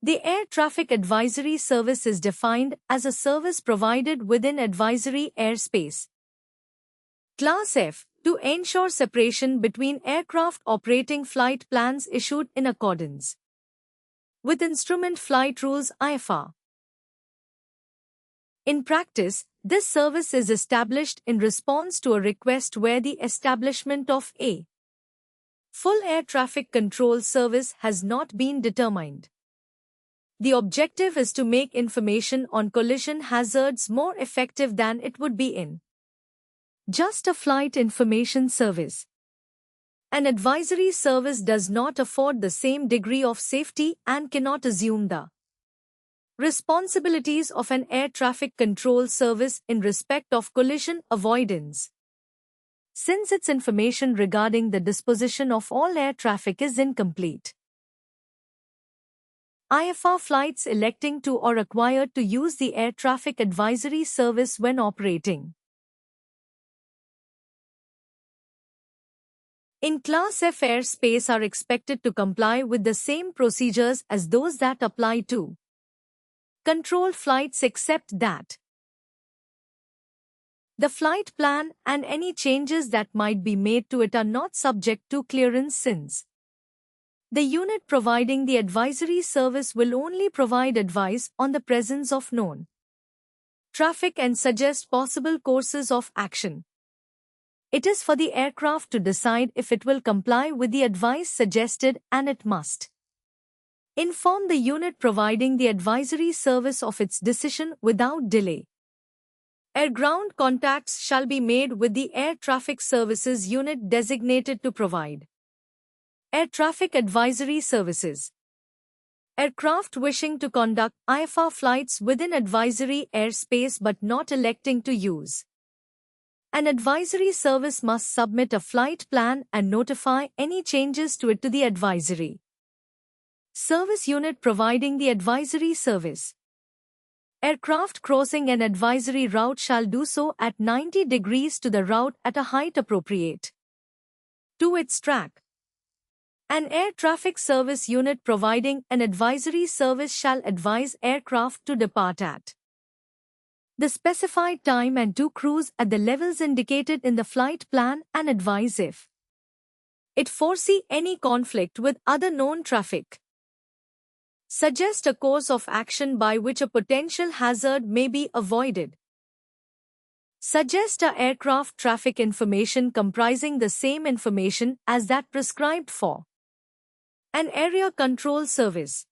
The Air Traffic Advisory Service is defined as a service provided within advisory airspace. Class F, to ensure separation between aircraft operating flight plans issued in accordance with Instrument Flight Rules IFR. In practice, this service is established in response to a request where the establishment of a full air traffic control service has not been determined. The objective is to make information on collision hazards more effective than it would be in just a flight information service. An advisory service does not afford the same degree of safety and cannot assume the responsibilities of an air traffic control service in respect of collision avoidance, since its information regarding the disposition of all air traffic is incomplete. IFR flights electing to or required to use the Air Traffic Advisory Service when operating in Class F airspace are expected to comply with the same procedures as those that apply to controlled flights, except that the flight plan and any changes that might be made to it are not subject to clearance, since the unit providing the advisory service will only provide advice on the presence of known traffic and suggest possible courses of action. It is for the aircraft to decide if it will comply with the advice suggested, and it must inform the unit providing the advisory service of its decision without delay. Air-ground contacts shall be made with the Air Traffic Services unit designated to provide Air Traffic Advisory Services. Aircraft wishing to conduct IFR flights within advisory airspace but not electing to use an advisory service must submit a flight plan and notify any changes to it to the advisory service unit providing the advisory service. Aircraft crossing an advisory route shall do so at 90 degrees to the route at a height appropriate to its track. An air traffic service unit providing an advisory service shall advise aircraft to depart at the specified time and to cruise at the levels indicated in the flight plan, and advise if it foresee any conflict with other known traffic. Suggest a course of action by which a potential hazard may be avoided. Suggest a aircraft traffic information comprising the same information as that prescribed for an area control service.